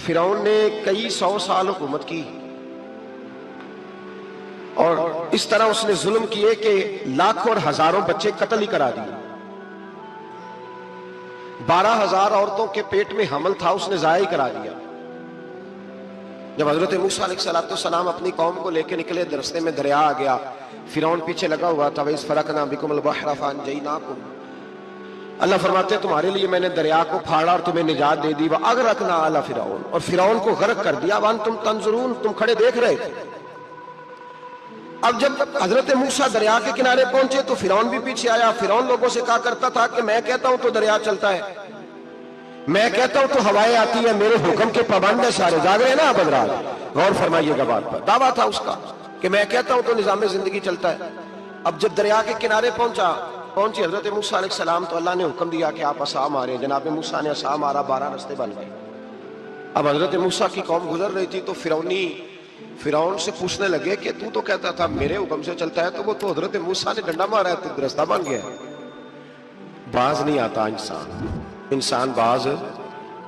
فرعون نے کئی 100 سال حکومت کی اور اس طرح اس نے ظلم کیے کہ لاکھوں اور ہزاروں بچے قتل ہی کرا دیے. 12,000 عورتوں کے پیٹ میں حمل تھا اس نے ضائع کرا دیا. جب حضرت موسیٰ علیہ السلام اپنی قوم کو لے کے نکلے رستے میں دریا آ گیا, فرعون پیچھے لگا ہوا تھا. وَإِذْ فَرَقْنَا بِكُمُ الْبَحْرَ فَأَنْجَيْنَاكُمْ, اللہ فرماتے ہیں تمہارے لیے میں نے دریا کو پھاڑا اور تمہیں نجات دے دی. وَأَغْرَقْنَا آلَ فِرْعَوْنَ, اور فرعون کو غرق کر دیا. وَأَنْتُمْ تَنْظُرُونَ, تم کھڑے دیکھ رہے تھے. اب جب حضرت موسیٰ دریا کے کنارے پہنچے تو فرعون بھی پیچھے آیا. فرعون لوگوں سے کہا کرتا تھا کہ میں کہتا ہوں تو دریا چلتا ہے, میں کہتا ہوں تو ہوائیں آتی ہیں, میرے حکم کے پابند ہے سارے. جاگ رہے ہیں نا آپ حضرات, غور فرمائیے گا بات پر. دعویٰ تھا اس کا کہ میں کہتا ہوں تو نظام زندگی چلتا ہے. اب جب دریا کے کنارے پہنچی حضرت موسیٰ علیہ السلام تو اللہ نے حکم دیا کہ آپ عصا ماریں. جناب موسیٰ نے عصا مارا, 12 رستے بن گئے. اب حضرت موسیٰ کی قوم گزر رہی تھی تو فرعون سے پوچھنے لگے کہ تو کہتا تھا میرے حکم سے چلتا ہے, تو وہ تو حضرت موسیٰ نے ڈنڈا مارا ہے تو رستہ بن گیا ہے. باز نہیں آتا انسان باز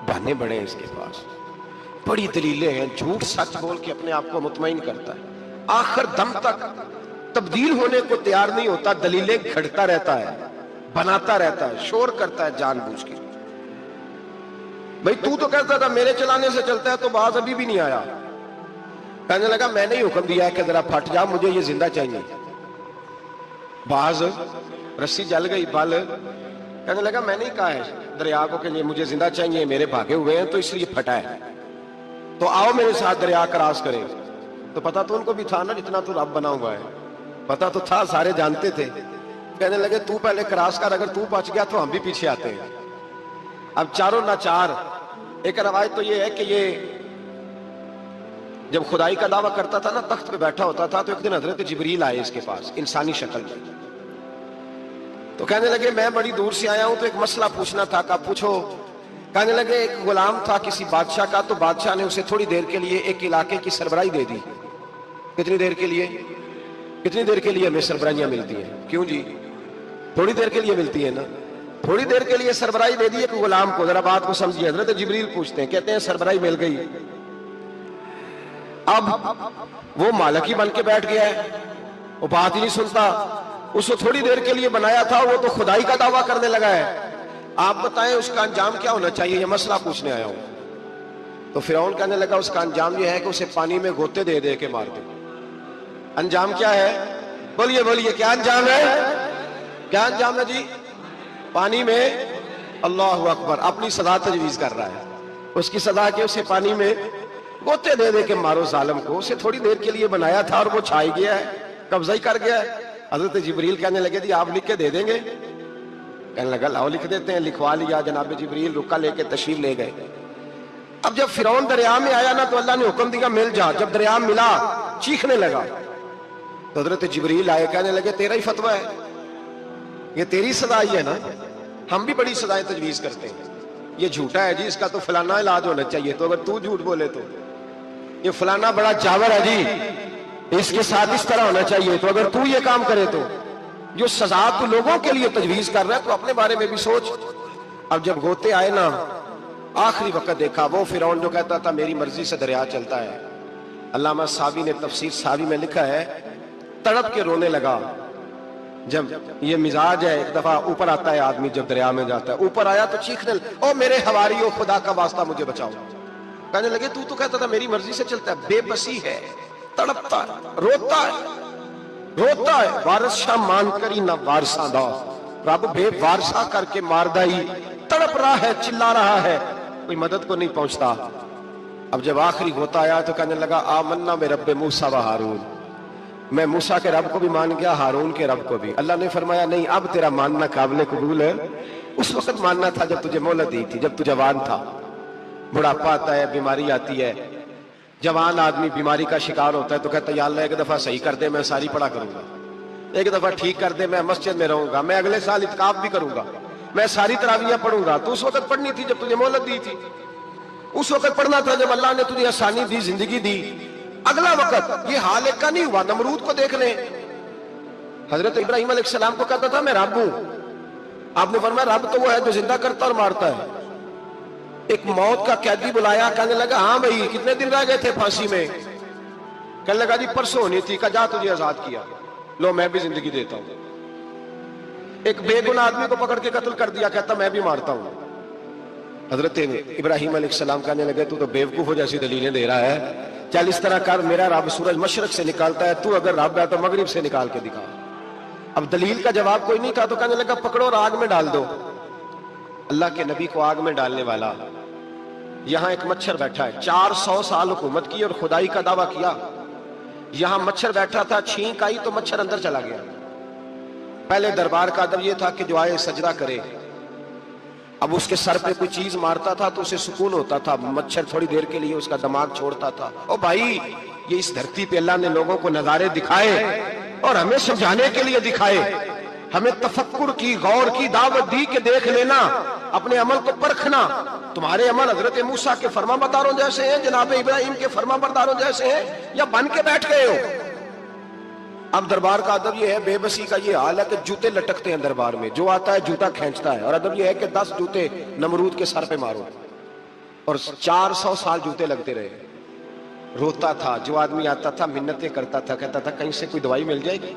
بہانے بڑے ہیں اس کے پاس, بڑی دلیلیں ہیں. جھوٹ سچ بول کے اپنے آپ کو مطمئن کرتا ہے, آخر دم تک تبدیل ہونے کو تیار نہیں ہوتا. دلیلیں گھڑتا رہتا ہے, بناتا رہتا ہے, شور کرتا ہے جان بوجھ کے. بھئی تو کہتا تھا میرے چلانے سے چلتا ہے, تو باز ابھی بھی نہیں آیا. کہنے لگا میں نے حکم دیا ہے کہ ذرا پھٹ جا, مجھے یہ زندہ چاہیے. باز رسی جل گئی, بل کہنے لگا میں نہیں کہا ہے دریا کو کہ مجھے زندہ چاہیے, میرے بھاگے ہوئے ہیں تو اس لیے پھٹا ہے, تو آؤ میرے ساتھ دریا کراس کریں. تو پتا تو ان کو بھی تھا نا جتنا تو رب بنا ہوا ہے, پتا تو تھا, سارے جانتے تھے. کہنے لگے تو پہلے کراس کر, اگر تو بچ گیا تو ہم بھی پیچھے آتے ہیں. اب چاروں ناچار. ایک روایت تو یہ ہے کہ یہ جب خدائی کا دعویٰ کرتا تھا نا, تخت پہ بیٹھا ہوتا تھا, تو ایک دن حضرت جبریل آئے اس کے پاس انسانی شکل میں. تو کہنے لگے میں بڑی دور سے آیا ہوں تو ایک مسئلہ پوچھنا تھا. کہا پوچھو. کہنے لگے ایک غلام تھا کسی بادشاہ کا, تو بادشاہ نے اسے تھوڑی دیر کے لیے ایک علاقے کی سربراہی دے دی. کتنی دیر کے لیے ہمیں سربراہیاں ملتی ہیں؟ کیوں جی, تھوڑی دیر کے لیے ملتی ہے نا. تھوڑی دیر کے لیے سربراہی دے دی ایک غلام کو. ذرا بات کو سمجھیے. حضرت جبریل پوچھتے ہیں, کہتے ہیں سربراہی مل گئی. اب وہ مالک ہی بن کے بیٹھ گیا ہے, وہ بات ہی نہیں سنتا. اس کو تھوڑی دیر کے لیے بنایا تھا, وہ تو خدائی کا دعویٰ کرنے لگا ہے. آپ بتائیں اس کا انجام کیا ہونا چاہیے, یہ مسئلہ پوچھنے آیا ہوں. تو فرعون کہنے لگا اس کا انجام یہ ہے کہ اسے پانی میں غوطے دے دے کے مار دے. انجام کیا ہے؟ بولیے کیا انجام ہے؟ کیا انجام ہے جی؟ پانی میں, اللہ اکبر, اپنی سزا تجویز کر رہا ہے. اس کی سزا کہ اسے پانی میں غوطے دے دے کے مارو ظالم کو. اسے تھوڑی دیر کے لیے بنایا تھا اور وہ چھائی گیا ہے, قبضہ ہی کر گیا ہے. حضرت جبریل کہنے لگے جی آپ لکھ کے دے دیں گے؟ کہنے لگا لاؤ لکھ دیتے ہیں. لکھوا لیا. جناب جبریل رکا لے کے تشریف لے گئے. اب جب فرعون دریا میں آیا نا تو اللہ نے حکم دیا مل جا. جب دریا ملا چیخنے لگا تو حضرت جبریل آئے, کہنے لگے تیرا ہی فتویٰ ہے, یہ تیری سزا ہی ہے نا. ہم بھی بڑی سزائیں تجویز کرتے ہیں. یہ جھوٹا ہے جی, اس کا تو فلانا علاج ہونا چاہیے, تو اگر تو جھوٹ بولے تو یہ فلانا بڑا چاور ہے جی, اس کے ساتھ اس طرح ہونا چاہیے, تو اگر تو یہ کام کرے تو جو سزا تو لوگوں کے لیے تجویز کر رہا ہے تو اپنے بارے میں بھی سوچ. اب جب غوطے آئے نا, آخری وقت دیکھا وہ فرعون جو کہتا تھا میری مرضی سے دریا چلتا ہے. علامہ ساوی نے تفسیر ساوی میں لکھا ہے تڑپ کے رونے لگا. جب یہ مزاج ہے, ایک دفعہ اوپر آتا ہے آدمی جب دریا میں جاتا ہے, اوپر آیا تو چیخنے او میرے حواریو خدا کا واسطہ مجھے بچاؤ. کہنے لگے تو کہتا تھا میری مرضی سے چلتا ہے. بے بسی ہے, تڑپتا ہے, روتا ہے. وارث شاہ مان کری نہ وارثاں دا, رب بے وارثہ کر کے ماردہ ہی. تڑپ رہا ہے, چلا رہا ہے, کوئی مدد کو نہیں پہنچتا. اب جب آخری غوطہ آیا تو کہنے لگا آمنا میں رب موسیٰ و ہارون, میں موسیٰ کے رب کو بھی مان گیا, ہارون کے رب کو بھی. اللہ نے فرمایا نہیں, اب تیرا ماننا قابل قبول ہے. اس وقت ماننا تھا جب تجھے مہلت دی تھی, جب تو جوان تھا. بڑھاپا آتا ہے, بیماری آتی ہے, جوان آدمی بیماری کا شکار ہوتا ہے تو کہتا ہے یا اللہ ایک دفعہ صحیح کر دے, میں ساری پڑھا کروں گا. ایک دفعہ ٹھیک کر دے, میں مسجد میں رہوں گا, میں اگلے سال اعتکاف بھی کروں گا, میں ساری تراویحیں پڑھوں گا. تو اس وقت پڑھنی تھی جب تجھے مہلت دی تھی. اس وقت پڑھنا تھا جب اللہ نے تجھے آسانی دی, زندگی دی. اگلا وقت یہ حال ایک کا نہیں ہوا. نمرود کو دیکھ لیں, حضرت ابراہیم علیہ السلام کو کہتا تھا میں رب ہوں. آپ نے فرمایا رب تو وہ ہے جو زندہ کرتا اور مارتا ہے. ایک موت کا قیدی بلایا, کہنے لگا ہاں بھائی کتنے دن رہ گئے تھے پھانسی میں؟ کہنے لگا جی پرسوں ہونی تھی. کہا جا تجھے آزاد کیا, لو میں بھی زندگی دیتا ہوں. ایک بے گناہ آدمی کو پکڑ کے قتل کر دیا, کہتا میں بھی مارتا ہوں. حضرت ابراہیم علیہ السلام کہنے لگے تو بیوقوفوں جیسی دلیلیں دے رہا ہے, چل اس طرح کر, میرا رب سورج مشرق سے نکالتا ہے, تو اگر رب ہے تو مغرب سے نکال کے دکھا. اب دلیل کا جواب کوئی نہیں تھا تو کہنے لگا پکڑو اور آگ میں ڈال دو. اللہ کے نبی کو آگ میں ڈالنے والا, یہاں ایک مچھر بیٹھا ہے, 400 سال حکومت کی اور خدائی کا دعویٰ کیا. یہاں مچھر بیٹھا تھا, چھینک آئی تو مچھر اندر چلا گیا. پہلے دربار کا ادب یہ تھا کہ جو آئے سجدہ کرے. اب اس کے سر پہ کوئی چیز مارتا تھا تو اسے سکون ہوتا تھا, مچھر تھوڑی دیر کے لیے اس کا دماغ چھوڑتا تھا. او بھائی یہ اس دھرتی پہ اللہ نے لوگوں کو نظارے دکھائے اور ہمیں سمجھانے کے لیے دکھائے, ہمیں تفکر کی, غور کی دعوت دی کہ دیکھ لینا, اپنے عمل کو پرکھنا. تمہارے عمل حضرت موسیٰ کے فرما برداروں جیسے ہیں, جناب ابراہیم کے فرما برداروں جیسے ہیں, یا بن کے بیٹھ گئے ہو؟ اب دربار کا ادب یہ ہے, بے بسی کا یہ حال ہے کہ جوتے لٹکتے ہیں دربار میں, جو آتا ہے جوتا کھینچتا ہے. اور ادب یہ ہے کہ 10 جوتے نمرود کے سر پہ مارو, اور 400 سال جوتے لگتے رہے. روتا تھا, جو آدمی آتا تھا منتیں کرتا تھا, کہتا تھا کہیں سے کوئی دوائی مل جائے گی.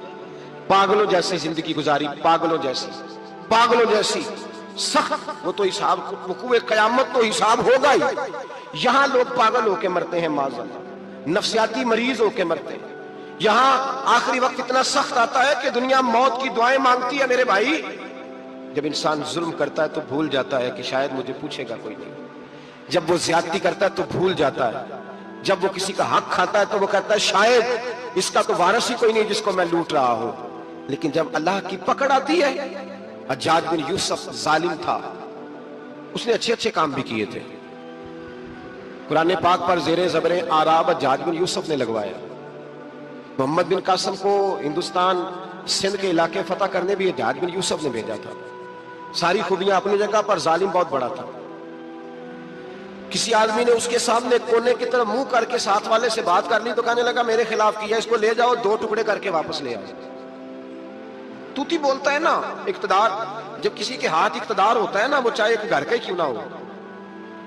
پاگلوں جیسی زندگی گزاری, پاگلوں جیسی سخت. وہ تو حساب, وقوع قیامت تو حساب ہوگا ہی. یہاں لوگ پاگل ہو کے مرتے ہیں, معذاللہ نفسیاتی مریض ہو کے مرتے ہیں. یہاں آخری وقت اتنا سخت آتا ہے کہ دنیا موت کی دعائیں مانگتی ہے. میرے بھائی جب انسان ظلم کرتا ہے تو بھول جاتا ہے کہ شاید مجھے پوچھے گا کوئی نہیں. جب وہ زیادتی کرتا ہے تو بھول جاتا ہے. جب وہ کسی کا حق کھاتا ہے تو وہ کہتا ہے شاید اس کا تو وارث ہی کوئی نہیں جس کو میں لوٹ رہا ہوں. لیکن جب اللہ کی پکڑ آتی ہے, حجاج بن یوسف ظالم تھا, اس نے اچھے کام بھی کیے تھے. قرآن پاک پر زیر زبر آراب حجاج بن یوسف نے لگوایا. محمد بن قاسم کو ہندوستان سندھ کے علاقے فتح کرنے بھی حجاج بن یوسف نے بھیجا تھا. ساری خوبیاں اپنی جگہ پر, ظالم بہت بڑا تھا. کسی آدمی نے اس کے سامنے کونے کی طرف منہ کر کے ساتھ والے سے بات کر لی تو کہنے لگا میرے خلاف کیا, اس کو لے جاؤ 2 ٹکڑے کر کے واپس لے آؤ. توتی بولتا ہے نا اقتدار, جب کسی کے ہاتھ اقتدار ہوتا ہے نا, وہ چاہے ایک گھر کا ہی کیوں نہ ہو,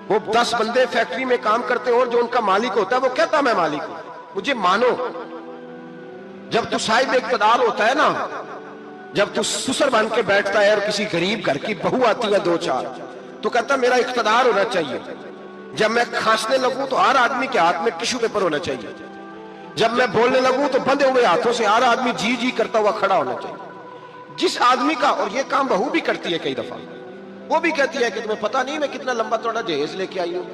وہ 10 بندے فیکٹری میں کام کرتے ہیں اور جو ان کا مالک ہوتا ہے وہ کہتا میں مالک ہوں, مجھے مانو. جب تو صاحب اقتدار ہوتا ہے نا, جب تو سسر بن کے بیٹھتا ہے اور کسی غریب گھر کی بہو آتی ہے 2-4 تو کہتا میرا اقتدار ہونا چاہیے. جب میں کھانسنے لگوں تو ہر آدمی کے ہاتھ میں ٹشو پیپر ہونا چاہیے. جب میں بولنے لگوں تو بندھے ہوئے ہاتھوں سے ہر آدمی جی کرتا ہوا کھڑا ہونا چاہیے. جس آدمی کا, اور یہ کام بہو بھی کرتی ہے کئی دفعہ, وہ بھی کہتی ہے کہ تمہیں پتہ نہیں میں کتنا لمبا چوڑا جہیز لے کے آئی ہوں.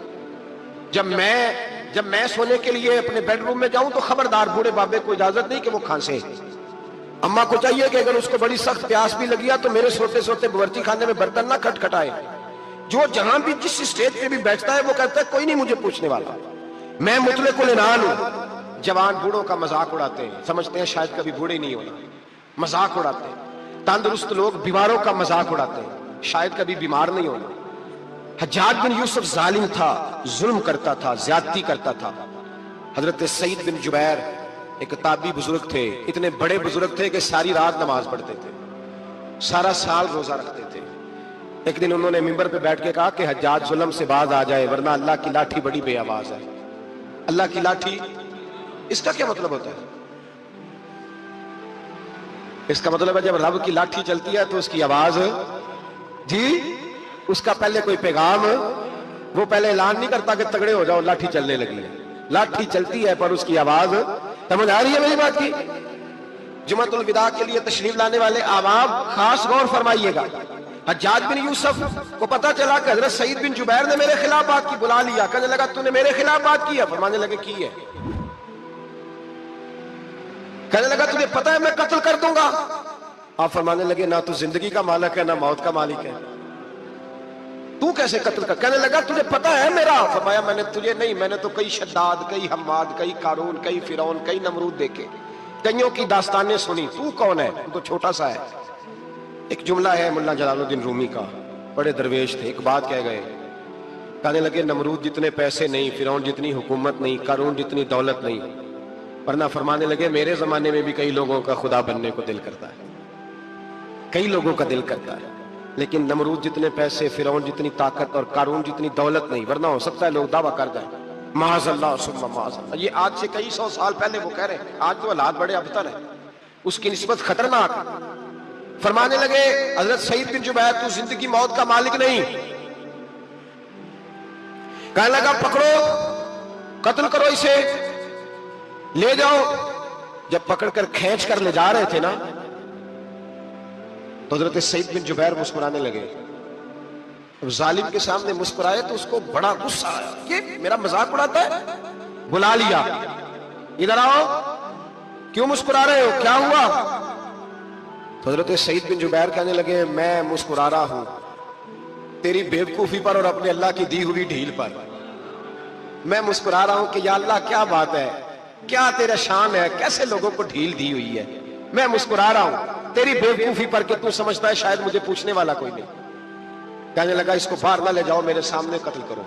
جب میں سونے کے لیے اپنے بیڈ روم میں جاؤں تو خبردار بوڑھے بابے کو اجازت نہیں کہ وہ کھانسے. اماں کو چاہیے کہ اگر اس کو بڑی سخت پیاس بھی لگی تو میرے سوتے باورچی خانے میں برتن نہ کھٹکھٹائے. جو جہاں بھی جس اسٹیج پہ بھی بیٹھتا ہے وہ کہتا ہے کوئی نہیں مجھے پوچھنے والا, میں مطلق العنان ہوں. جوان بوڑھوں کا مذاق اڑاتے ہیں, سمجھتے ہیں شاید کبھی بوڑھے نہیں ہونا, مذاق اڑاتے ہیں. تندرست لوگ بیماروں کا مذاق اڑاتے ہیں, شاید کبھی بیمار نہیں ہونا. حجاج بن یوسف ظالم تھا, ظلم کرتا تھا, زیادتی کرتا تھا. حضرت سعید بن جبیر ایک تابعی بزرگ تھے, اتنے بڑے بزرگ تھے کہ ساری رات نماز پڑھتے تھے, سارا سال روزہ رکھتے تھے. ایک دن انہوں نے منبر پہ بیٹھ کے کہا کہ حجاج ظلم سے باز آ جائے ورنہ اللہ کی لاٹھی بڑی بے آواز ہے. اللہ کی لاٹھی, اس کا کیا مطلب ہوتا ہے؟ اس کا مطلب ہے جب رب کی لاٹھی چلتی ہے تو اس کی آواز, جی اس کا پہلے کوئی پیغام, وہ پہلے اعلان نہیں کرتا کہ تگڑے ہو جاؤ لاٹھی چلنے لگی ہے. لاٹھی چلتی ہے پر اس کی آواز, سمجھ آ رہی ہے میری بات کی؟ جمعۃ الوداع کے لیے تشریف لانے والے احباب خاص غور فرمائیے گا. حجاج بن یوسف کو پتا چلا کہ حضرت سعید بن جبیر نے میرے خلاف بات کی, بلا لیا, کہنے لگا تو نے میرے خلاف بات کی ہے؟ فرمانے لگے کی ہے. کہنے لگا تجھے پتا ہے میں قتل کر دوں گا؟ آپ فرمانے لگے نہ تو زندگی کا مالک ہے نہ موت کا مالک ہے, تو کیسے قتل کر؟ کہنے لگا تجھے پتا ہے میرا؟ فرمایا میں نے تجھے نہیں, میں نے تو کئی شداد, کئی حماد, کئی قارون, کئی فرعون, کئی نمرود دیکھے, کئیوں کی داستانیں سنی. تو کون ہے؟ تو چھوٹا سا ہے. ایک جملہ ہے مولانا جلال الدین رومی کا, بڑے درویش تھے, ایک بات کہہ گئے, کہنے لگے نمرود جتنے پیسے نہیں, فرعون جتنی حکومت نہیں, قارون جتنی دولت نہیں, ورنہ فرمانے لگے میرے زمانے میں بھی کئی لوگوں کا خدا بننے کو دل کرتا ہے, کئی لوگوں کا دل کرتا ہے, لیکن نمرود جتنے پیسے، فرعون جتنی طاقت اور قارون جتنی دولت نہیں، ورنہ ہو سکتا ہے لوگ دعویٰ کر جائیں معاذ اللہ ثم معاذ اللہ۔ یہ آج سے کئی سو سال پہلے وہ کہہ رہے ہیں، آج تو حالات بڑے ابتر ہیں، اس کی نسبت خطرناک۔ فرمانے لگے حضرت سعید بن جبیر تو زندگی موت کا مالک نہیں، کہنے لگا پکڑو قتل کرو اسے، لے جاؤ۔ جب پکڑ کر کھینچ کر لے جا رہے تھے نا تو حضرت سعید بن جبیر مسکرانے لگے۔ اب ظالم کے سامنے مسکرائے تو اس کو بڑا غصہ آیا، یہ میرا مذاق اڑاتا ہے؟ بلا لیا، ادھر آؤ، کیوں مسکرا رہے ہو، کیا ہوا؟ تو حضرت سعید بن جبیر کہنے لگے میں مسکرا رہا ہوں تیری بیوقوفی پر اور اپنے اللہ کی دی ہوئی ڈھیل پر۔ میں مسکرا رہا ہوں کہ یا اللہ کیا بات ہے، کیا تیرا شان ہے، کیسے لوگوں کو ڈھیل دی ہوئی ہے۔ میں مسکرا رہا ہوں تیری بیوقوفی پر کہ تو سمجھتا ہے شاید مجھے پوچھنے والا کوئی نہیں۔ کہنے لگا اس کو باہر نہ لے جاؤ، میرے سامنے قتل کرو۔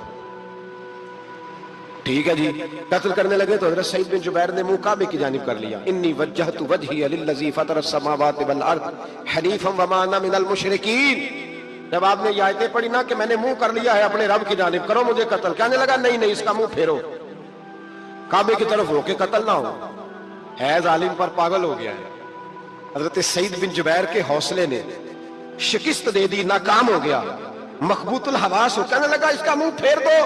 ٹھیک ہے جی، قتل کرنے لگے تو حضرت سعید بن جبیر نے منہ کعبے کی جانب کر لیا، انی وجہت وجہی للذی فطر السماوات والارض حنیفا وما انا من المشرکین۔ جب آپ نے یہ آیتیں پڑھی نا کہ میں نے منہ کر لیا ہے اپنے رب کی جانب، کرو مجھے قتل، کہنے لگا نہیں نہیں، اس کا منہ پھیرو، کعبے کی طرف ہو کے قتل نہ ہو، ہے ظالم پر پاگل ہو گیا ہے۔ حضرت سعید بن جبیر کے حوصلے نے شکست دے دی، ناکام ہو گیا، مخبوط الحواس ہو، کہنے لگا اس کا منہ پھیر دو۔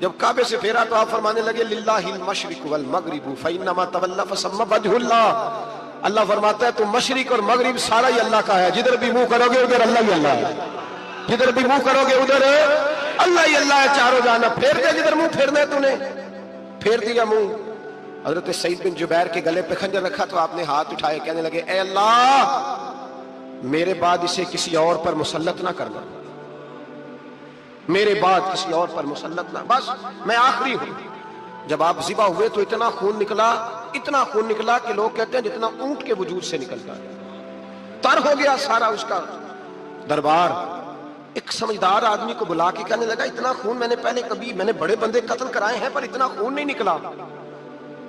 جب کعبے سے پھیرا تو آپ فرمانے لگے للہ المشرق والمغرب فانما تولى فثم وجه اللہ۔ اللہ فرماتا ہے تو مشرق اور مغرب سارا ہی اللہ کا ہے، جدھر بھی منہ کرو گے ادھر اللہ ہی اللہ ہے، جدھر بھی منہ کرو گے ادھر اللہ ہی اللہ ہے، چاروں جانب پھیر دے، جدھر منہ پھیرنا ہے تو نے پھیر دیا منہ۔ حضرت سعید بن جبیر کے گلے پہ خنجر رکھا تو آپ نے ہاتھ اٹھائے، کہنے لگے اے اللہ میرے بعد اسے کسی اور پر مسلط نہ کرنا، میرے بعد کسی اور پر مسلط نہ، بس میں آخری ہوں۔ جب آپ ذبح ہوئے تو اتنا خون نکلا کہ لوگ کہتے ہیں جتنا اونٹ کے وجود سے نکلتا ہے، تر ہو گیا سارا اس کا دربار۔ ایک سمجھدار آدمی کو بلا کے کہنے لگا اتنا خون میں نے بڑے بندے قتل کرائے ہیں پر اتنا خون نہیں نکلا۔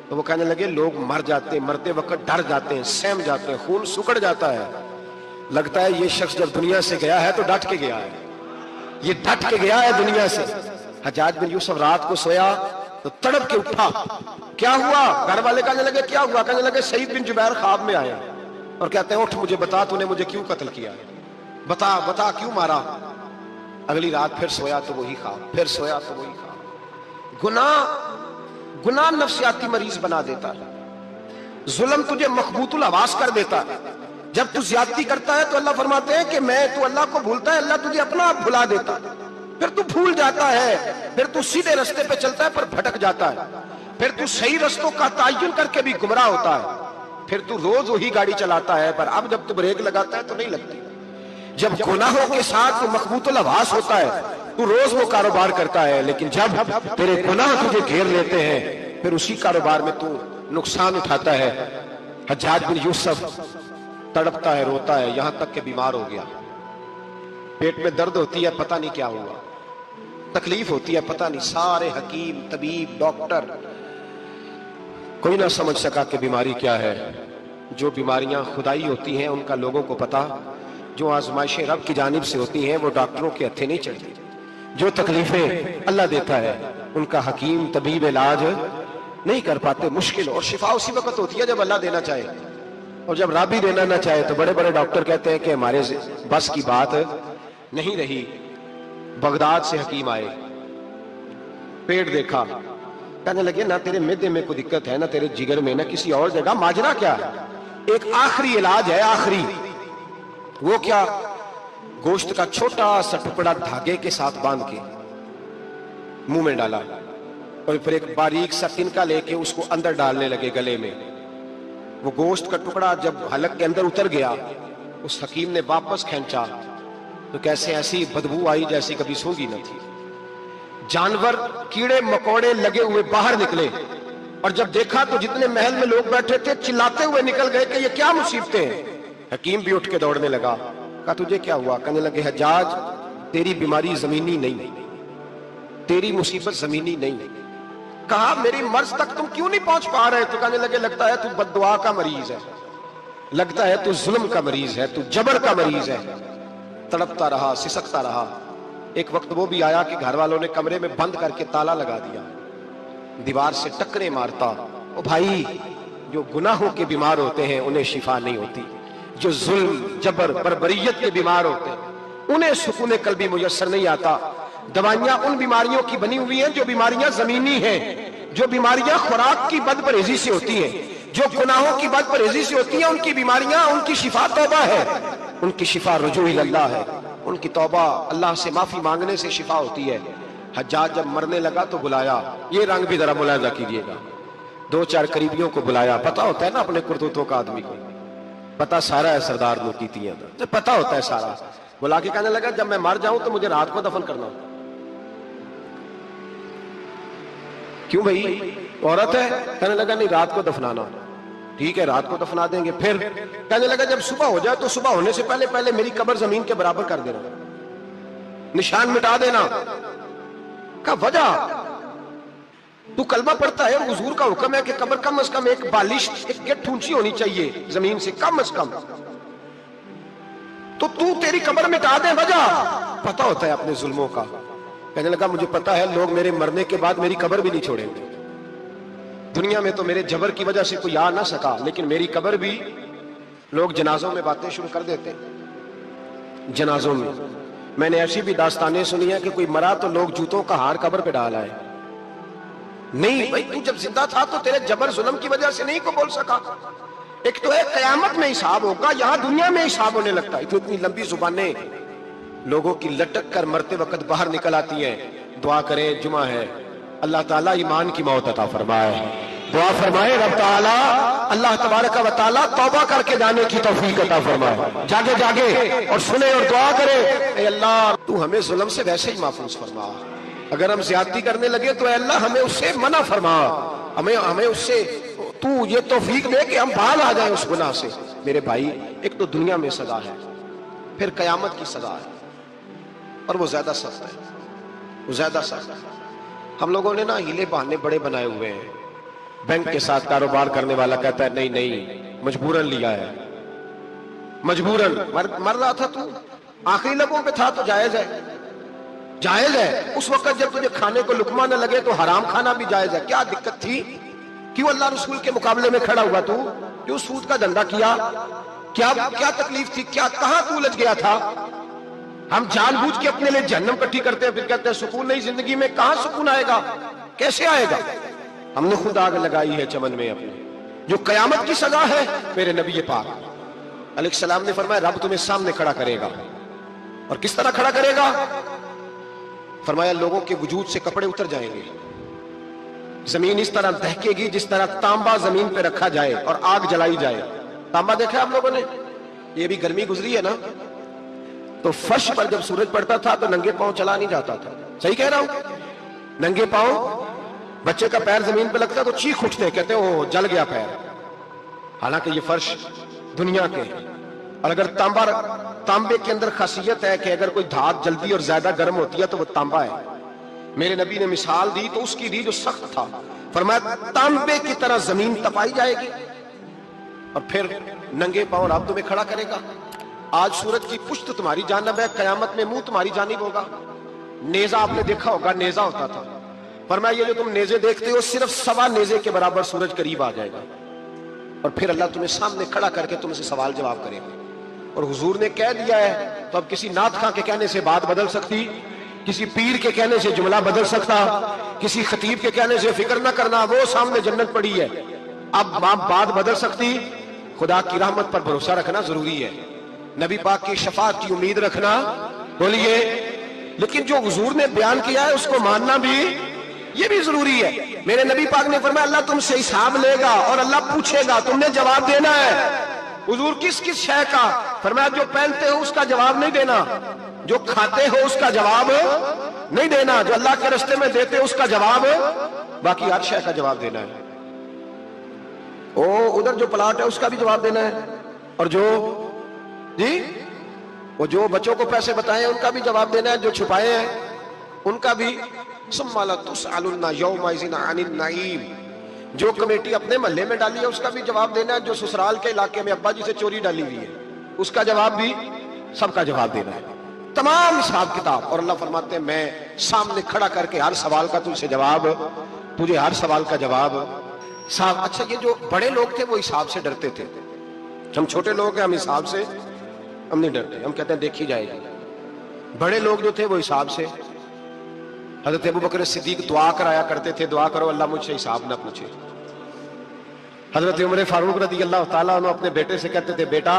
تو وہ کہنے لگے لوگ مر جاتے، مرتے وقت ڈر جاتے ہیں، سہم جاتے ہیں، خون سکڑ جاتا ہے، لگتا ہے یہ شخص جب دنیا سے گیا ہے تو ڈٹ کے گیا ہے، یہ ڈٹ کے گیا ہے دنیا سے۔ حجاج بن یوسف رات کو سویا تو تڑپ کے اٹھا، کیا ہوا؟ گھر والے کہنے لگے کیا ہوا؟ کہنے لگے سعید بن جبیر خواب میں آیا اور کہتے ہیں اٹھ مجھے بتا تو نے مجھے کیوں قتل کیا، بتا کیوں مارا؟ اگلی رات پھر سویا تو وہی خواب، پھر سویا تو وہی خواب۔ گناہ نفسیاتی مریض بنا دیتا ہے، ظلم تجھے مخبوط الحواس کر دیتا ہے۔ جب تو زیادتی کرتا ہے تو اللہ فرماتے ہیں کہ تو اللہ کو بھولتا ہے، اللہ تجھے اپنا آپ بھلا دیتا ہے، پھر تو بھول جاتا ہے، پھر تو سیدھے رستے پہ چلتا ہے پر بھٹک جاتا ہے، پھر تو صحیح رستوں کا تعین کر کے بھی گمراہ ہوتا ہے، پھر تو روز وہی گاڑی چلاتا ہے پر اب جب تو بریک لگاتا ہے تو نہیں لگتی۔ جب گناہوں کے ساتھ تو مخبوط الحواس ہوتا ہے تو روز وہ کاروبار کرتا ہے، لیکن جب تیرے گناہ تجھے گھیر لیتے ہیں پھر اسی کاروبار میں تو نقصان اٹھاتا ہے۔ حجاج بن یوسف تڑپتا ہے، روتا ہے، یہاں تک کہ بیمار ہو گیا، پیٹ میں درد ہوتی ہے، پتہ نہیں کیا ہوا، تکلیف ہوتی ہے، پتہ نہیں، سارے حکیم طبیب ڈاکٹر کوئی نہ سمجھ سکا کہ بیماری کیا ہے۔ جو بیماریاں خدائی ہوتی ہیں ان کا لوگوں کو پتا، جو آزمائشیں رب کی جانب سے ہوتی ہیں وہ ڈاکٹروں کے ہتھے نہیں چڑھتی، جو تکلیفیں اللہ دیتا ہے ان کا حکیم طبیب علاج نہیں کر پاتے، مشکل، اور شفا اسی وقت ہوتی ہے جب اللہ دینا چاہے، اور جب رب ہی دینا نہ چاہے تو بڑے بڑے ڈاکٹر کہتے ہیں کہ ہمارے بس کی بات نہیں رہی۔ بغداد سے حکیم آئے، پیٹ دیکھا، کہنے لگے نہ تیرے معدے میں کوئی دقت ہے، نہ تیرے جگر میں، نہ کسی اور جگہ، ماجرا کیا ہے؟ ایک آخری علاج ہے، آخری، وہ کیا؟ گوشت کا چھوٹا سا ٹکڑا دھاگے کے ساتھ باندھ کے منہ میں ڈالا اور پھر ایک باریک سا تنکا لے کے اس کو اندر ڈالنے لگے گلے میں۔ وہ گوشت کا ٹکڑا جب حلق کے اندر اتر گیا، اس حکیم نے واپس کھینچا تو کیسے ایسی بدبو آئی جیسی کبھی سونگی نہ تھی، جانور کیڑے مکوڑے لگے ہوئے باہر نکلے، اور جب دیکھا تو جتنے محل میں لوگ بیٹھے تھے چلاتے ہوئے نکل گئے کہ یہ کیا مصیبتیں ہیں۔ حکیم بھی اٹھ کے دوڑنے لگا، کہا تجھے کیا ہوا؟ کہنے لگے حجاج تیری بیماری زمینی نہیں، تیری مصیبت زمینی نہیں۔ کہا میری مرض تک تم کیوں نہیں پہنچ پا رہے؟ تو کہنے لگے لگتا ہے تو بد دعا کا مریض ہے، لگتا ہے تو ظلم کا مریض ہے، تو جبر کا مریض ہے۔ तड़पता रहा, सिसकता रहा। एक वक्त वो भी आया कि घर वालों ने कमरे में बंद करके ताला लगा दिया, दीवार से टक्करे मारता। ओ भाई, जो गुनाहों के बीमार होते हैं उन्हें शिफा नहीं होती, जो जुल्म जबर बर्बरियत के बीमार होते हैं उन्हें सुकून कल्बी मुयस्सर नहीं आता। दवाइयां उन बीमारियों की बनी हुई हैं जो बीमारियां जमीनी हैं, जो बीमारियां खुराक की बदपरहेजी से होती हैं, जो गुनाहों की बदपरहेजी से होती हैं, उनकी बीमारियां, उनकी शिफा तौबा है, उनकी शिफा रुजू इल्लाह है, उनकी तौबा अल्लाह से माफी मांगने से शिफा होती है। हज्जाज जब मरने लगा तो बुलाया, ये रंग भी जरा मुलाहिजा कीजिएगा, 2-4 करीबियों को बुलाया। पता होता है ना अपने करतूतों का आदमी को, पता सारा है सरदार लोकीतियां तो पता होता है सारा। बुला के कहने लगा जब मैं मर जाऊं तो मुझे रात को दफन करना। क्यों भाई, औरत है? कहने लगा नहीं, रात को दफनाना। ठीक है, रात को दफना देंगे। फिर कहने लगा जब सुबह हो जाए तो सुबह होने से पहले पहले मेरी कब्र जमीन के बराबर कर देना, निशान मिटा देना। का वजह, तू कलमा पढ़ता है और हुजूर का हुक्म है कि कब्र कम से कम एक बालिश, एक गिट्ठ ऊंची होनी चाहिए जमीन से, कम से कम, तो तू तेरी कब्र मिटा दे। वजह पता होता है अपने जुल्मों का। कहने लगा मुझे पता है लोग मेरे मरने के बाद मेरी कब्र भी नहीं छोड़ेंगे। दुनिया में तो मेरे जबर की वजह से कोई आ ना सका, लेकिन मेरी कब्र भी लोग जनाजों में बातें शुरू कर देते हैं। जनाजों में मैंने ऐसी भी दास्तानें सुनी है कि कोई मरा तो लोग जूतों का हार कब्र पे डाल आए। नहीं भाई, तू जब जिंदा था तो तेरे जबर जुल्म की वजह से नहीं को बोल सका। एक तो है कयामत में हिसाब होगा, यहां दुनिया में हिसाब होने लगता है। तो इतनी लंबी जुबानें लोगों की लटक कर मरते वक्त बाहर निकल आती हैं। दुआ करें, जुमा है, अल्लाह ताला ईमान की मौत अता फरमाए। दुआ फरमाए रब ताला, अल्लाह तबारक व ताला तौबा करके जाने की तौफीक अता फरमाए। जागे जागे और सुने और दुआ करे, ए अल्लाह तू हमें जुल्म से वैसे ही महफूज फरमा। अगर हम ज्यादती करने लगे तो अल्लाह हमें उससे मना फरमा, हमें उससे तू ये तौफीक दे कि हम बाहर आ जाए उस गुनाह से। मेरे भाई, एक तो दुनिया में सजा है, फिर कयामत की सजा है, और वो ज्यादा सख्त है, वो ज्यादा सख्त है। हम लोगों ने ना हीले बहाने बड़े बनाए हुए हैं। बैंक के साथ कारोबार करने वाला कहता है नहीं नहीं मजबूरन लिया है, मजबूरन। मर रहा था तू, आखिरी लबों पे था तो जायज है, जायज है। उस वक्त जब तुझे खाने को लुकमा न लगे तो हराम खाना भी जायज है। क्या दिक्कत थी? क्यों अल्लाह रसूल के मुकाबले में खड़ा हुआ तू? क्यों सूद का धंधा किया? क्या तकलीफ थी? क्या कहां तू उलझ गया था? हम जानबूझ के अपने लिए जहन्नम इकट्ठी करते हैं, फिर कहते हैं सुकून नहीं जिंदगी में। कहां सुकून आएगा? कैसे आएगा? हमने खुद आग लगाई है चमन में अपने। जो कयामत की सजा है, मेरे नबी पाक अलैहिस्सलाम ने फरमाया रब तुम्हें सामने खड़ा करेगा। और किस तरह खड़ा करेगा? फरमाया लोगों के वजूद से कपड़े उतर जाएंगे, जमीन इस तरह दहकेगी जिस तरह तांबा जमीन पे रखा जाए और आग जलाई जाए। तांबा देखा आप लोगों ने? ये भी गर्मी गुजरी है ना, तो फर्श पर जब सूरज पड़ता था तो नंगे पांव चला नहीं जाता था। सही कह रहा हूं? नंगे पांव, बच्चे का पैर जमीन पे लगता तो चीख उठते, कहते ओ जल गया पैर। हालांकि ये फर्श दुनिया के, और अगर तांबे के अंदर खासियत है कि अगर कोई धात जल्दी और ज्यादा गर्म होती है तो वो तांबा है। मेरे नबी ने मिसाल दी तो उसकी दी जो सख्त था, फरमाया तांबे की तरह जमीन तपाई जाएगी और फिर नंगे पांव रब तुम्हें खड़ा करेगा। आज सूरज की पुश्त तुम्हारी जानब है, कयामत में मुंह तुम्हारी जानिब होगा। नेजा आपने देखा होगा, नेजा होता था। फरमाया ये जो तुम नेजे देखते हो सिर्फ 1.25 नेजे के बराबर सूरज करीब आ जाएगा और फिर अल्लाह तुम्हें सामने खड़ा करके तुमसे सवाल जवाब करेगा। और हुजूर ने कह दिया है तो अब किसी नात खां के कहने से बात बदल सकती, किसी पीर के कहने से जुमला बदल सकता, किसी खतीब के कहने से फिक्र न करना वो सामने जन्नत पड़ी है, अब बात बदल सकती। खुदा की रहमत पर भरोसा रखना जरूरी है, नबी पाक की शफाअत की उम्मीद रखना। बोलिए, लेकिन जो हुजूर ने बयान किया है उसको मानना भी ये भी जरूरी है। मेरे नबी पाक ने फरमाया अल्लाह तुमसे हिसाब लेगा और अल्लाह पूछेगा, तुमने जवाब देना है। हुजूर किस किस शय का? फरमाया जो पहनते हो उसका जवाब नहीं देना, जो खाते हो उसका जवाब नहीं देना, जो अल्लाह के रास्ते में देते हो उसका जवाब, बाकी हर शय का जवाब देना है। ओ उधर जो प्लाट है उसका भी जवाब देना है, और जो जी वो जो बच्चों को पैसे बताए उनका भी जवाब देना है, जो छुपाए हैं उनका भी। सुम्मा ला तुसअलुन्ना यौमइज़िन अनिन नईम, जो कमेटी अपने महल्ले में डाली है उसका भी जवाब देना है, जो ससुराल के इलाके में अब्बा जी से चोरी डाली हुई है उसका जवाब भी, सबका जवाब देना है। तमाम हिसाब किताब। और अल्लाह फरमाते हैं मैं सामने खड़ा करके हर सवाल का तुझसे जवाब, तुझे हर सवाल का जवाब साहब। अच्छा, ये जो बड़े लोग थे वो हिसाब से डरते थे, हम छोटे लोग हैं, हम हिसाब से हम नहीं डरते, हम कहते हैं देखी जाएगी। बड़े लोग जो थे वो हिसाब से, हज़रत अबू बकर सिद्दीक दुआ कराया करते थे, दुआ करो अल्लाह मुझसे हिसाब ना पूछे। हज़रत उमर फारूक रज़ी अल्लाह ताला अन्हु अपने बेटे से कहते थे बेटा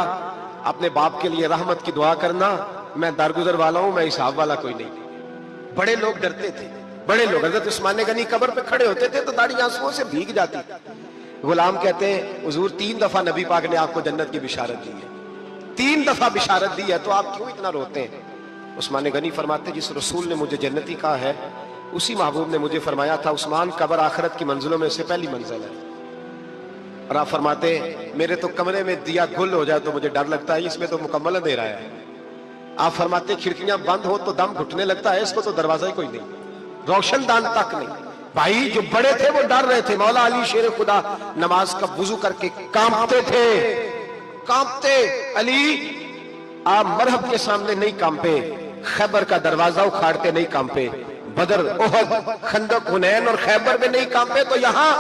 अपने बाप के लिए रहमत की दुआ करना, मैं दरगुजर वाला हूं, मैं हिसाब वाला कोई नहीं। बड़े लोग डरते थे, बड़े लोग। हज़रत उस्मान गनी कब्र पे खड़े होते थे तो दाढ़ी आंसुओं से भीग जाती। गुलाम कहते हैं हुजूर 3 दफा नबी पाक ने आपको जन्नत की बिशारत दी है, 3 दफा बिशारत दी है, तो आप क्यों इतना रोते हैं? उस्मान गनी फरमाते जिस रसूल ने मुझे जन्नती कहा है उसी महबूब ने मुझे फरमाया था उस्मान कब्र आखिरत की मंजिलों में से पहली मंजिल है। और आप फरमाते मेरे तो कमरे में दिया गुल हो जाए तो मुझे डर लगता है, इसमें तो मुकम्मल अंधेरा है। आप फरमाते खिड़कियां बंद हो तो दम घुटने लगता है, इसको तो दरवाजा ही कोई नहीं, रोशनदान तक नहीं। भाई जो बड़े थे वो डर रहे थे। मौला अली शेर खुदा नमाज का वुजू करके कांपते थे, कांपते। अली आप मरहब के सामने नहीं कांपे, खैबर का दरवाजा उखाड़ते नहीं कांपे, बदर ओहद खंदक हुनैन और खैबर में नहीं कांपे, तो यहां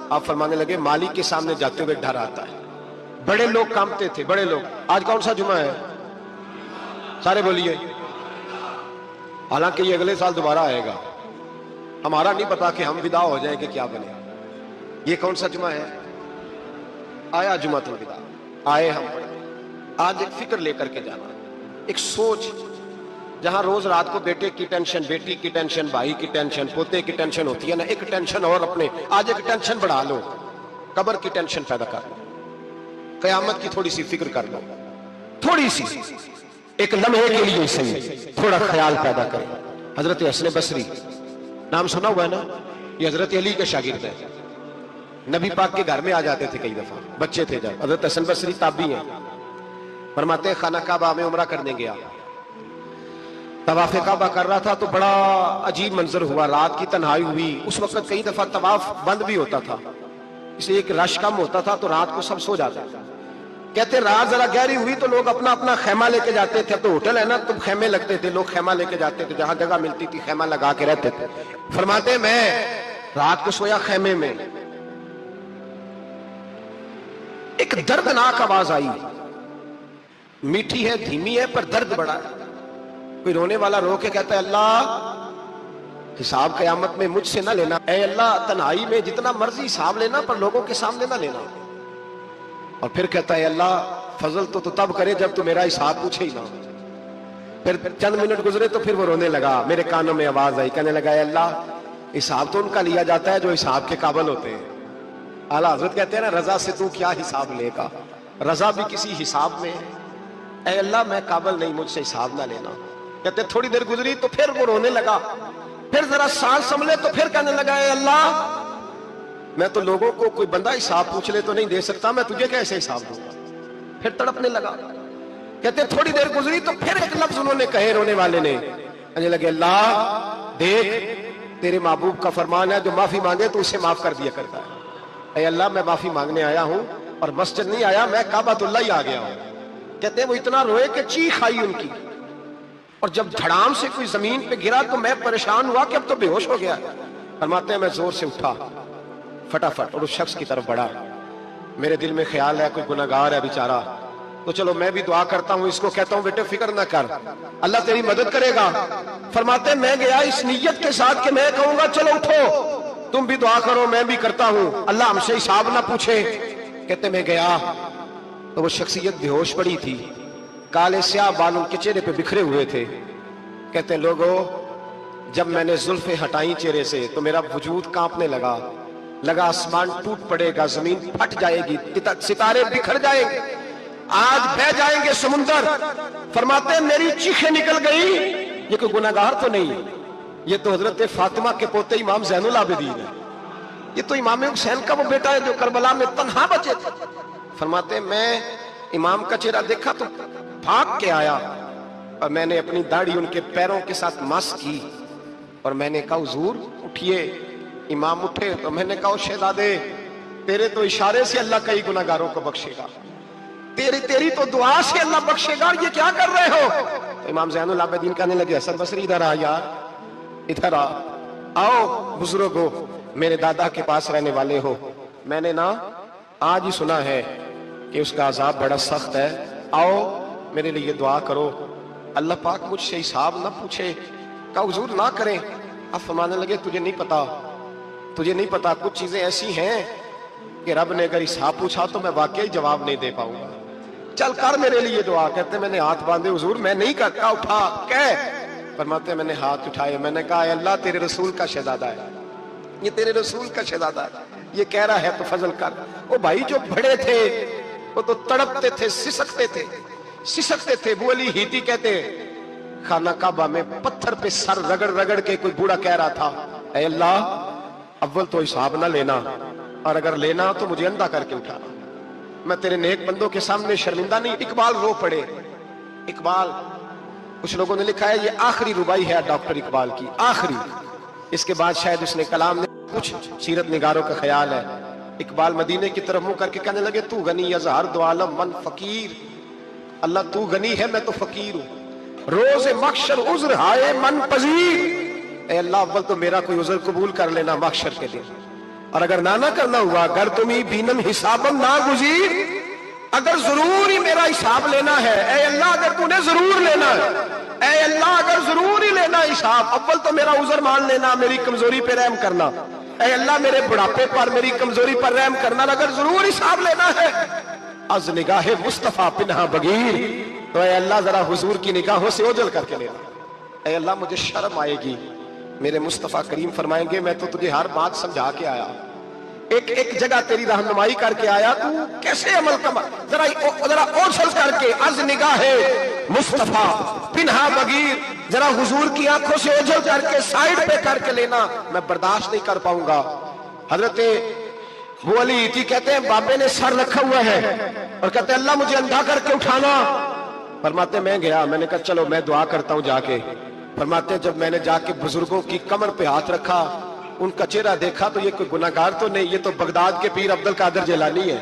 आप फरमाने लगे मालिक के सामने जाते हुए डर आता है। बड़े लोग कांपते थे, बड़े लोग। आज कौन सा जुमा है? सारे बोलिए। हालांकि ये अगले साल दोबारा आएगा, हमारा नहीं पता कि हम विदा हो जाएं कि क्या बने। ये कौन सा जुमा है? आया जुमातुल विदा, आए हम पढ़ने। आज एक फिक्र लेकर के जाना, एक सोच, जहां रोज रात को बेटे की टेंशन, बेटी की टेंशन, भाई की टेंशन, पोते की टेंशन होती है ना, एक टेंशन और अपने, आज एक टेंशन बढ़ा लो, कब्र की टेंशन पैदा कर लो, कयामत की थोड़ी सी फिक्र कर लो, थोड़ी सी, एक लम्हे के लिए सही थोड़ा ख्याल पैदा करें। हजरत हसन बसरी नाम सुना हुआ है ना, ये हजरत अली के शागिर्द है, नबी पाक के घर में आ जाते थे कई दफा, बच्चे थे जब। हजरत हसन बसरी ताबी हैं, फरमाते खाना काबा में उमरा करने गया, तवाफ़े काबा कर रहा था तो बड़ा अजीब मंजर हुआ, रात की तन्हाई हुई। उस वक्त कई दफा तवाफ बंद भी होता था, इसलिए एक रश कम होता था तो रात को सब सो जाते थे। कहते रात जरा गहरी हुई तो लोग अपना अपना खेमा लेके जाते थे, अब तो होटल है ना तो खेमे लगते थे, लोग खेमा लेके जाते थे, जहां जगह मिलती थी खेमा लगा के रहते थे। फरमाते मैं रात को सोया खेमे में, एक दर्दनाक आवाज आई, मीठी है धीमी है पर दर्द बड़ा है। कोई रोने वाला रो के कहता है अल्लाह हिसाब कयामत में मुझसे ना लेना, ऐ अल्लाह तन्हाई में जितना मर्जी हिसाब लेना पर लोगों के सामने ना लेना। और फिर कहता है अल्लाह फजल तो तब करे जब तू मेरा हिसाब पूछे ही ना। फिर चंद मिनट गुजरे तो फिर वो रोने लगा, मेरे कानों में आवाज आई, कहने लगा अल्लाह हिसाब तो उनका लिया जाता है जो हिसाब के काबिल होते हैं। आला हजरत कहते हैं ना रजा से तू क्या हिसाब लेगा, रजा भी किसी हिसाब में है। ऐ अल्लाह मैं काबिल नहीं, मुझसे हिसाब ना लेना। कहते थोड़ी देर गुजरी तो फिर वो रोने लगा, फिर जरा सांस संभले तो फिर कहने लगा अल्लाह मैं तो लोगों को कोई बंदा हिसाब पूछ ले तो नहीं दे सकता, मैं तुझे कैसे हिसाब दूंगा। फिर तड़पने लगा। कहते थोड़ी देर गुजरी तो फिर एक लफ्ज उन्होंने कहे, रोने वाले ने, कहने लगे अल्लाह देख तेरे महबूब का फरमान है जो माफी मांगे तो उसे माफ कर दिया करता है। ऐ अल्लाह मैं माफी मांगने आया हूं और मस्जिद नहीं आया, मैं काबातुल्लाह ही आ गया हूं। कहते वो इतना रोए कि चीख आई उनकी, और जब धड़ाम से कोई जमीन पे गिरा तो मैं परेशान हुआ कि अब तो बेहोश हो गया। फरमाते हैं मैं जोर से उठा फटाफट और उस शख्स की तरफ बढ़ा। मेरे दिल में ख्याल है कोई गुनाहगार है बेचारा, तो चलो मैं भी दुआ करता हूं, इसको कहता हूं बेटे फिक्र ना कर, अल्लाह तेरी मदद करेगा। फरमाते मैं गया इस नीयत के साथ कि मैं कहूंगा चलो उठो तुम भी दुआ करो, मैं भी करता हूं, अल्लाह हमसे हिसाब ना पूछे। कहते मैं गया तो वो शख्सियत बेहोश पड़ी थी, काले स्याह बाल उनके चेहरे पे बिखरे हुए थे। कहते लोगों जब मैंने जुल्फे हटाई चेहरे से तो मेरा वजूद कांपने लगा, आसमान टूट पड़ेगा, जमीन फट जाएगी, सितारे बिखर जाएंगे, आज बह जाएंगे समुंदर। फरमाते मेरी चीखें निकल गई, ये कोई गुनाहगार तो नहीं, ये तो हजरत फातिमा के पोते इमाम ज़ैनुल आबिदीन है, ये तो इमाम हुसैन का वो बेटा है जो करबला में तन्हा बचे थे। फरमाते मैं इमाम का चेहरा देखा तो भाग के आया और मैंने अपनी दाढ़ी उनके पैरों के साथ मस की और मैंने कहा हुजूर उठिए। इमाम उठे तो मैंने कहा शहजादे तेरे तो इशारे से अल्लाह कई गुनाहगारों को बख्शेगा, तेरी तो दुआ से अल्लाह बख्शेगा, ये क्या कर रहे हो? इमाम ज़ैनुल आबिदीन कहने लगे हसन बसरी इधर आ यार, इधर आओ बुजुर्ग हो, मेरे दादा के पास रहने वाले हो, मैंने ना आज ही सुना है कि उसका अजाब बड़ा सख्त है, आओ मेरे लिए दुआ करो, अल्लाह पाक मुझसे हिसाब ना पूछे, का हुजूर ना करें। अब फरमाने लगे तुझे नहीं पता, कुछ चीजें ऐसी हैं कि रब ने अगर हिसाब पूछा तो मैं वाकई जवाब नहीं दे पाऊंगा, चल कर मेरे लिए दुआ। कहते मैंने हाथ बांधे, हुजूर मैं नहीं करता, उठा कह। फरमाते मैंने हाथ उठाए, मैंने कहा अल्लाह तेरे रसूल का शहजादा है, ये तेरे रसूल का शहजादा है, ये कह रहा है तो फजल कर। वो भाई जो बड़े थे वो तो तड़पते थे, सिसकते थे। अबू अली हीती कहते खाना काबा में पत्थर पे सर रगड़ रगड़ के कोई बूढ़ा कह रहा था, ऐ अल्लाह अव्वल तो हिसाब ना लेना, और अगर लेना तो मुझे अंधा करके उठाना, मैं तेरे नेक बंदों के सामने शर्मिंदा नहीं। इकबाल रो पड़े। इकबाल, कुछ लोगों ने लिखा है ये आखिरी रुबाई है डॉक्टर इकबाल की, आखिरी, इसके बाद शायद उसने कलाम ने, कुछ सीरत निगारों का ख्याल है। इकबाल मदीने की तरफ मुंह करके कहने लगे तू गनी अजहर दो आलम मन फकीर, अल्लाह तू गनी है मैं तो फकीर हूं, रोज मख्शर उज्र हाय मन पजीर, ए अल्लाह अव्वल तो मेरा कोई उज्र कबूल कर लेना मख्शर के दिन, और अगर ना करना हुआ, अगर तुम्ही बीनम हिसाबम ना गुजीर, अगर जरूर ही मेरा हिसाब लेना है, ए अल्लाह अगर तूने जरूर लेना है, ए अल्लाह अगर जरूर ही लेना हिसाब, अव्वल तो मेरा उज्र मान लेना, मेरी कमजोरी पे रहम करना, ए अल्लाह मेरे बुढ़ापे पर मेरी कमजोरी पर रहम करना, अगर जरूर हिसाब लेना है, अज निगाहे मुस्तफा पिन्हा बगीर, तो ए अल्लाह जरा हुजूर की निगाहों से ओझल करके लेना, ए अल्लाह मुझे शर्म आएगी। मेरे मुस्तफा करीम फरमाएंगे मैं तो तुझे हर बात समझा के आया, एक एक जगह तेरी रहनुमाई करके आया, तू कैसे अमल कमा, जरा ओझल करके, अज निगाहे मुस्तफा पिन्हा बगीर, जरा हुजूर की आंखों से ओझल करके साइड पे करके लेना, मैं बर्दाश्त नहीं कर पाऊंगा। हजरत वो अली इती कहते हैं बाबे ने सर रखा हुआ है और कहते अल्लाह मुझे अंधा करके उठाना। फरमाते मैं गया, मैंने कहा चलो मैं दुआ करता हूं जाके। फरमाते जब मैंने जाके बुजुर्गों की कमर पे हाथ रखा, उनका चेहरा देखा तो ये कोई गुनाहगार तो नहीं, ये तो बगदाद के पीर अब्दुल कादिर जिलानी है,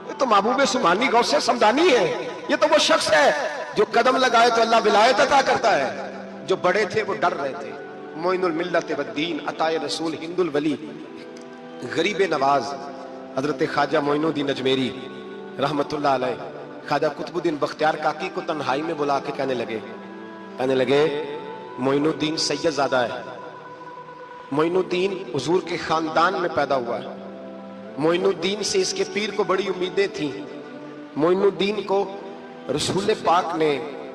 ये तो महबूब सुमानी गौसे समदानी है, ये तो वो शख्स है जो कदम लगाए तो अल्लाह विलायत अता करता है। जो बड़े थे वो डर रहे थे। मोइनुल मिल्लत वद्दीन अताए रसूल हिंदुल वली गरीब नवाज हजरत ख्वाजा मोइनुद्दीन अजमेरी रहमतुल्लाह अलैह, ख्वाजा कुतुबुद्दीन बख्तियार काकी को तन्हाई में बुला के कहने लगे मोइनुद्दीन सैयदजादा है, मोइनुद्दीन हुजूर के खानदान में पैदा हुआ है, मोइनुद्दीन से इसके पीर को बड़ी उम्मीदें थी, मोइनुद्दीन को रसूल पाक ने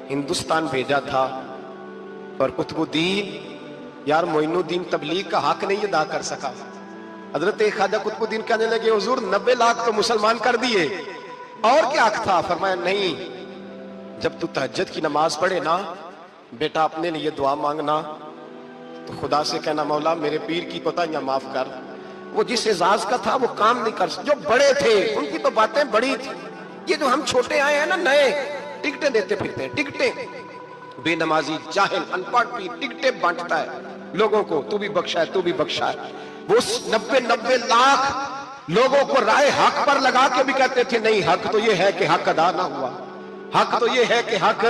हिंदुस्तान भेजा था, और कुतुबुद्दीन यार मोइनुद्दीन तबलीग का हक नहीं अदा कर सका। हजरत ख्वाजा कुतुबुद्दीन कहने लगे हुजूर 90 लाख तो मुसलमान कर दिए, और क्या हक था? फरमाया नहीं, जब तू तहज्जुद की नमाज पढ़े ना बेटा अपने लिए दुआ मांगना तो खुदा से कहना मौला मेरे पीर की कोताहियां माफ कर। वो जिस एजाज का था वो काम नहीं कर, जो बड़े थे उनकी तो बातें बड़ी थी, ये जो हम छोटे आए हैं ना नए, टिकटें देते फिरते हैं, टिकटें, बेनमाजी जाहिल अनपढ़ पीर टिकटें बांटता है लोगों को, तू भी बख्शा है तू भी बख्शा है। वो 90 लाख लोगों को राय हक पर लगा के भी कहते थे नहीं हक तो ये है कि हक अदा ना हुआ, हक तो ये है कि हक,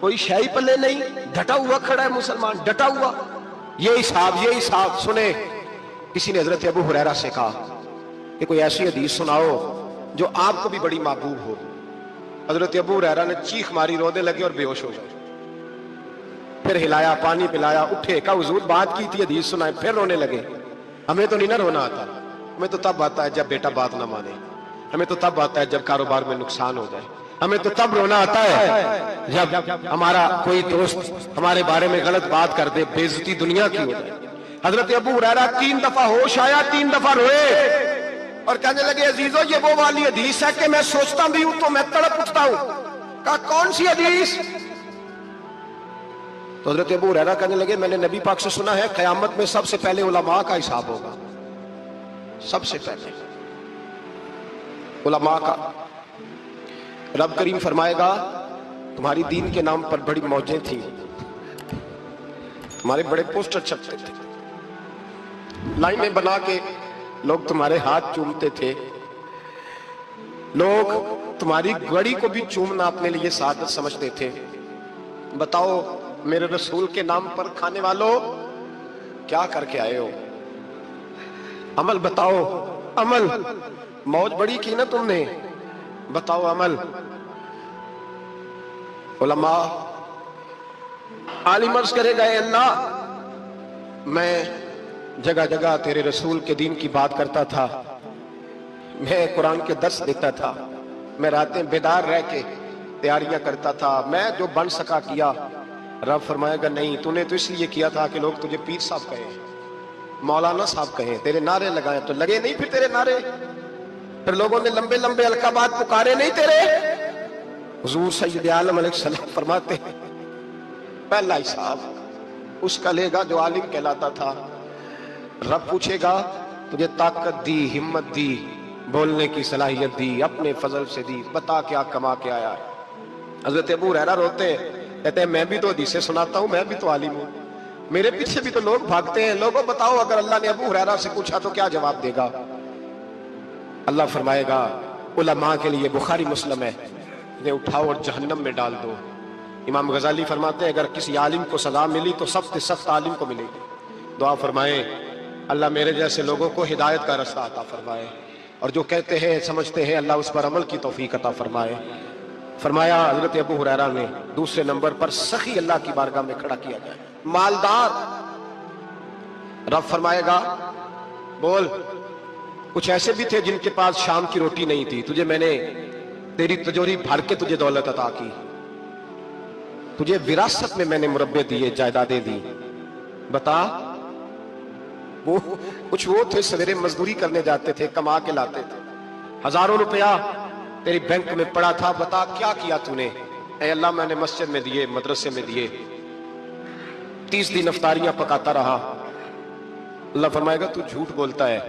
कोई शाही पल्ले नहीं, डटा हुआ खड़ा है मुसलमान, डटा हुआ। ये हिसाब सुने। किसी ने हजरत अबू हुरैरा से कहा कि कोई ऐसी हदीस सुनाओ जो आपको भी बड़ी महबूब हो। हजरत अबू हुरैरा ने चीख मारी, रोने लगे और बेहोश हो गए। फिर हिलाया, पानी पिलाया, उठे, कहा हुजूर बात की थी, हदीस सुनाए, फिर रोने लगे। हमें तो नहीं ना रोना आता, हमें तो तब आता है जब बेटा बात ना माने, हमें तो तब आता है जब कारोबार में नुकसान हो जाए, हमें तो तब रोना आता है जब हमारा कोई दोस्त हमारे बारे में गलत बात कर दे, बेइज्जती दुनिया की हो जाए। हजरत अबू हुरैरा 3 दफा होश आया, 3 दफा रोए और कहने लगे अजीजो ये वो वाली हदीस है कि मैं सोचता भी हूं तो मैं तड़प उठता हूं। कहा कौन सी हदीस? तो हजरत अबू हुरैरा कहने लगे मैंने नबी पाक से सुना है क़यामत में सबसे पहले उलमा का हिसाब होगा, सबसे पहले उलमा का। रब करीम फरमाएगा तुम्हारी दीन के नाम पर बड़ी मौजें थी, तुम्हारे बड़े पोस्टर छपते थे, लाइनें बना के लोग तुम्हारे हाथ चूमते थे, लोग तुम्हारी गड़ी को भी चूमना अपने लिए सादत समझते थे, बताओ मेरे रसूल के नाम पर खाने वालों क्या करके आए हो? अमल बताओ, अमल। मौज बड़ी की ना तुमने, बताओ अमल। उलमा आलिम अर्ज करेगा, ऐ अल्लाह मैं जगह जगह तेरे रसूल के दीन की बात करता था, मैं कुरान के दर्स देता था, मैं रातें बेदार रह के तैयारियां करता था, मैं जो बन सका किया। रब फरमाएगा नहीं, तूने तो इसलिए किया था कि लोग तुझे पीर साहब कहें, मौलाना साहब कहें, तेरे नारे लगाए तो लगे नहीं फिर तेरे नारे, फिर लोगों ने लंबे लंबे अलकाबात पुकारे नहीं तेरे। हुजूर सैयद आलम अलैहिस्सलाम फरमाते हैं पहला हिसाब उसका लेगा जो आलिम कहलाता था। रब पूछेगा तुझे ताकत दी, हिम्मत दी, बोलने की सलाहियत दी, अपने फजल से दी, बता क्या कमा के आया है। हजरत अबू हुरैरा रोते हैं, कहते हैं मैं भी तो हदीसें सुनाता हूं, मैं भी तो आलिम हूं, मेरे पीछे भी तो लोग भागते हैं। लोगों बताओ अगर अल्लाह ने अबू हुरैरा से पूछा तो क्या जवाब देगा? अल्लाह फरमाएगा उलमा के लिए बुखारी मुस्लिम है, इन्हें उठाओ और जहन्नम में डाल दो। इमाम गजाली फरमाते हैं अगर किसी आलिम को सजा मिली तो सख्त सख्त आलिम को मिलेगी। दुआ फरमाए अल्लाह मेरे जैसे लोगों को हिदायत का रास्ता अता फरमाए, और जो कहते हैं समझते हैं अल्लाह उस पर अमल की तौफीक अता फरमाए। फरमाया हजरत अबू हुरैरा ने दूसरे नंबर पर सखी अल्लाह की बारगाह में खड़ा किया जाए, मालदार। रब फरमाएगा बोल, कुछ ऐसे भी थे जिनके पास शाम की रोटी नहीं थी, तुझे मैंने तेरी तिजोरी भर के तुझे दौलत अता की, तुझे विरासत में मैंने मुरब्बे दिए, जायदादें दी। बता वो कुछ वो थे सवेरे मजदूरी करने जाते थे, कमा के लाते थे, हजारों रुपया तेरी बैंक में पड़ा था, बता क्या किया तूने? ऐ अल्लाह मैंने मस्जिद में दिए, मदरसे में दिए, 30 दिन अफ्तारियां पकाता रहा। अल्लाह फरमाएगा तू झूठ बोलता है,